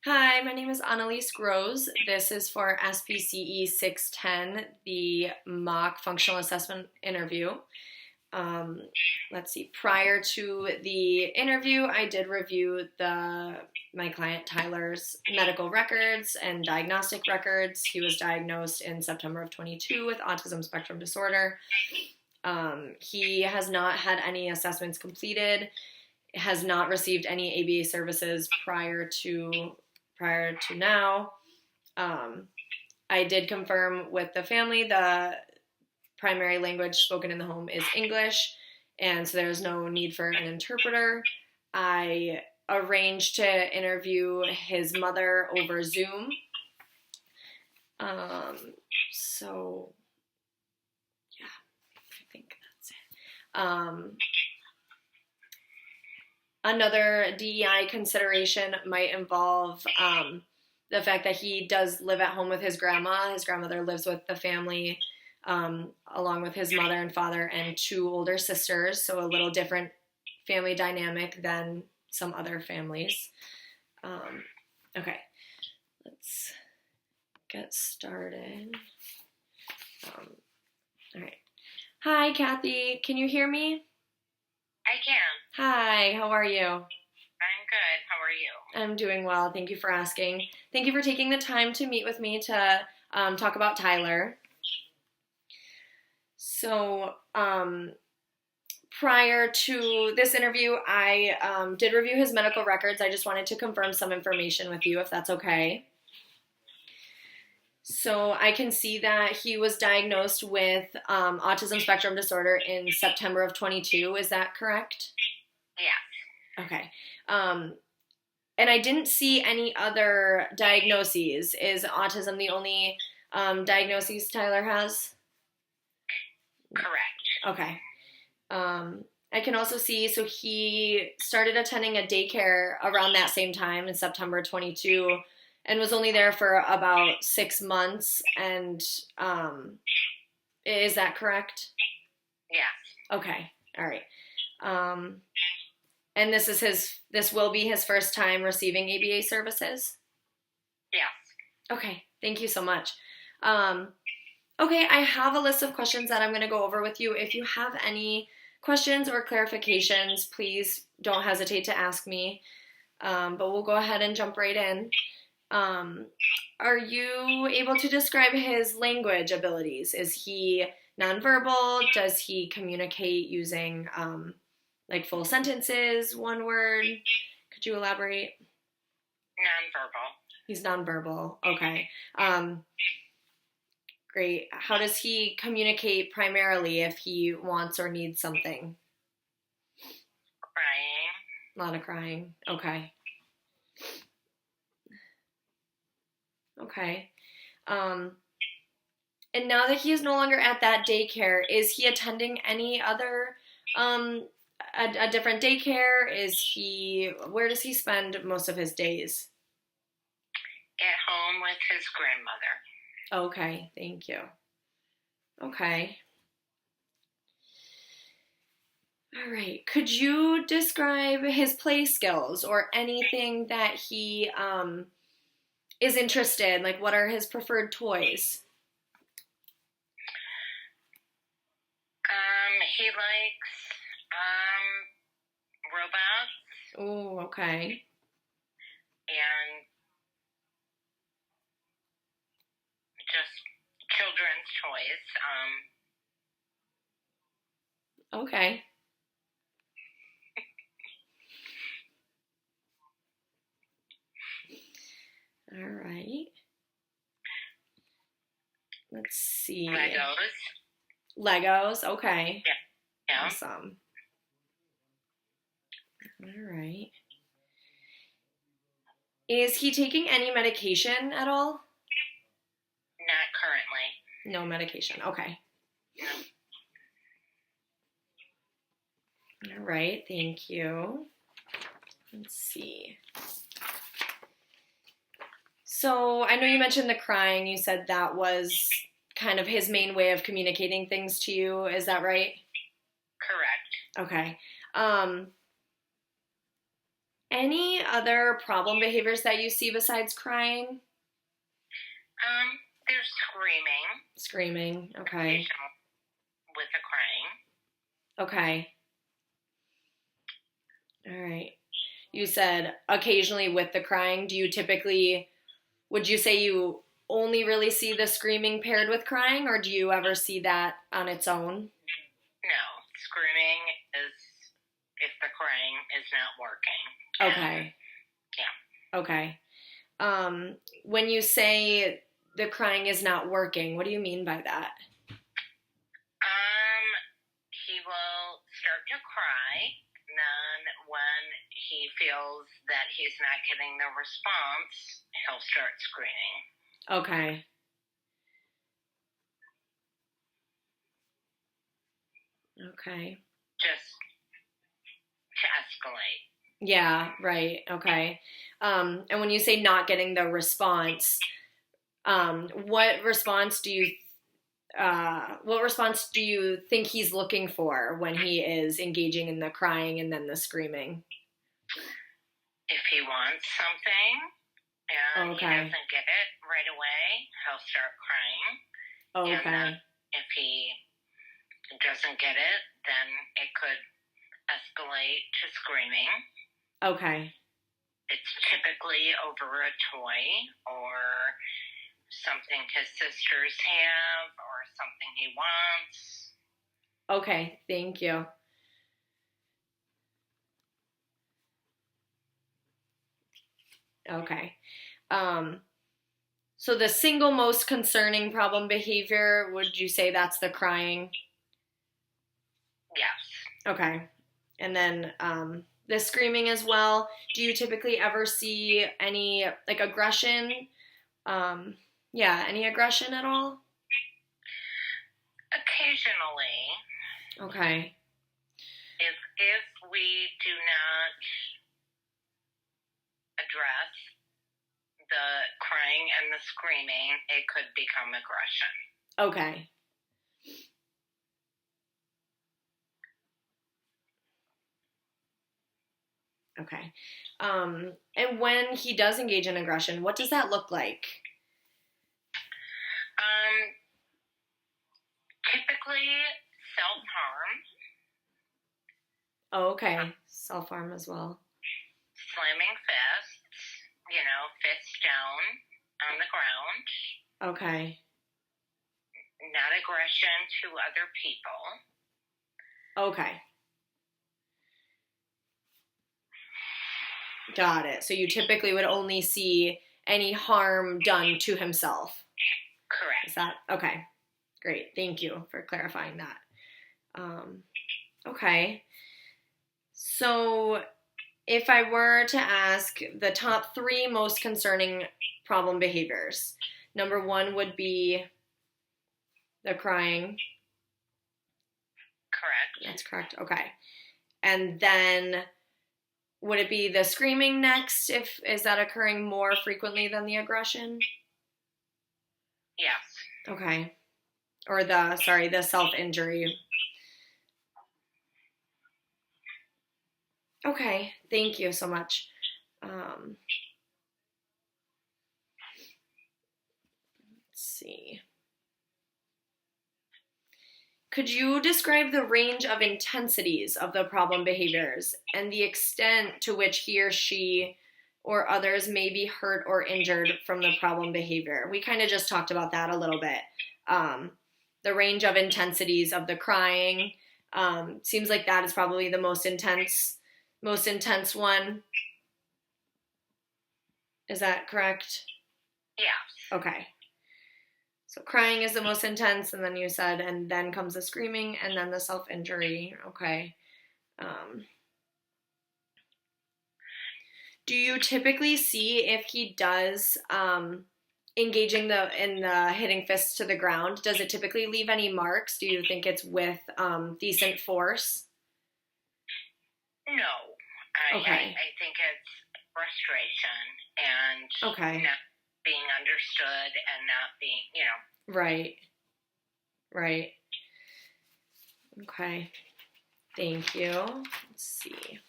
Hi, my name is Annalise Gross. This is for SPCE 610, the mock functional assessment interview. Um, let's see, prior to the interview, I did review my client Tyler's medical records and diagnostic records. He was diagnosed in September of 22 with autism spectrum disorder. He has not had any assessments completed, has not received any ABA services prior to now. I did confirm with the family the primary language spoken in the home is English, and so there's no need for an interpreter. I arranged to interview his mother over Zoom. So yeah, I think that's it. Another DEI consideration might involve the fact that he does live at home with his grandma. His grandmother lives with the family along with his mother and father and two older sisters, so a little different family dynamic than some other families. Okay, let's get started. All right. Hi, Kathy. Can you hear me? I can. Hi, how are you? I'm good. How are you? I'm doing well. Thank you for asking. Thank you for taking the time to meet with me to talk about Tyler. So, prior to this interview, I did review his medical records. I just wanted to confirm some information with you, if that's okay. So I can see that he was diagnosed with autism spectrum disorder in September of 22. Is that correct? Yeah. Okay. And I didn't see any other diagnoses. Is autism the only diagnosis Tyler has? Correct. Okay. I can also see, so he started attending a daycare around that same time in September 22 and was only there for about 6 months. And is that correct? Yeah. Okay. All right. And this will be his first time receiving ABA services? Yeah. Okay. Thank you so much. Okay, I have a list of questions that I'm going to go over with you. If you have any questions or clarifications, please don't hesitate to ask me. But we'll go ahead and jump right in. Are you able to describe his language abilities? Is he nonverbal? Does he communicate using like full sentences, one word? Could you elaborate? Nonverbal. He's nonverbal. Okay. Great. How does he communicate primarily if he wants or needs something? Crying. A lot of crying. Okay. Okay. And now that he is no longer at that daycare, is he attending any other, a different daycare? Where does he spend most of his days? At home with his grandmother. Okay, thank you. Okay. All right. Could you describe his play skills or anything that he is interested in? Like, what are his preferred toys? He likes robots. Oh, okay. And just children's toys. Okay. All right. Let's see. Legos. Okay. Yeah. Awesome. All right. Is he taking any medication at all? Not currently. No medication. Okay. All right. Thank you. Let's see. So I know you mentioned the crying. You said that was kind of his main way of communicating things to you. Is that right? Correct. Okay. Any other problem behaviors that you see besides crying? There's screaming. Screaming, okay. Occasional with the crying. Okay. All right. You said occasionally with the crying. Would you say you only really see the screaming paired with crying, or do you ever see that on its own? No, screaming is if the crying is not working. Okay. Yeah. Okay. When you say the crying is not working, what do you mean by that? He will start to cry, and then when he feels that he's not getting the response, he'll start screaming. Okay. Okay. Just to escalate. Yeah, right. Okay. And when you say not getting the response, what response do you think he's looking for when he is engaging in the crying and then the screaming? If he wants something and he Okay. doesn't get it right away, he'll start crying. And Okay. then if he doesn't get it, then it could escalate to screaming. Okay. It's typically over a toy or something his sisters have or something he wants. Okay, thank you. Okay. So the single most concerning problem behavior, would you say that's the crying? Yes. Okay. And then the screaming as well. Do you typically ever see any like aggression? Any aggression at all? Occasionally. Okay. If we do not address the crying and the screaming, it could become aggression. Okay. Okay. And when he does engage in aggression, what does that look like? Typically self-harm. Oh, okay. Self-harm as well. Slamming fists, fists down on the ground. Okay. Not aggression to other people. Okay. Got it. So you typically would only see any harm done to himself. Correct. Is that okay? Great. Thank you for clarifying that. Okay. So if I were to ask the top 3 most concerning problem behaviors, number 1 would be the crying. Correct. That's correct. Okay. And then would it be the screaming next? Is that occurring more frequently than the aggression? Yes. Okay. Or the self-injury. Okay. Thank you so much. Let's see. Could you describe the range of intensities of the problem behaviors and the extent to which he or she or others may be hurt or injured from the problem behavior? We kind of just talked about that a little bit. The range of intensities of the crying seems like that is probably the most intense one. Is that correct? Yes. Okay. So crying is the most intense, and then you said, and then comes the screaming, and then the self-injury. Okay. Do you typically see if he does engaging in the hitting fists to the ground? Does it typically leave any marks? Do you think it's with decent force? No. Okay. I think it's frustration and not being understood and not being, Right. Okay. Thank you. Let's see.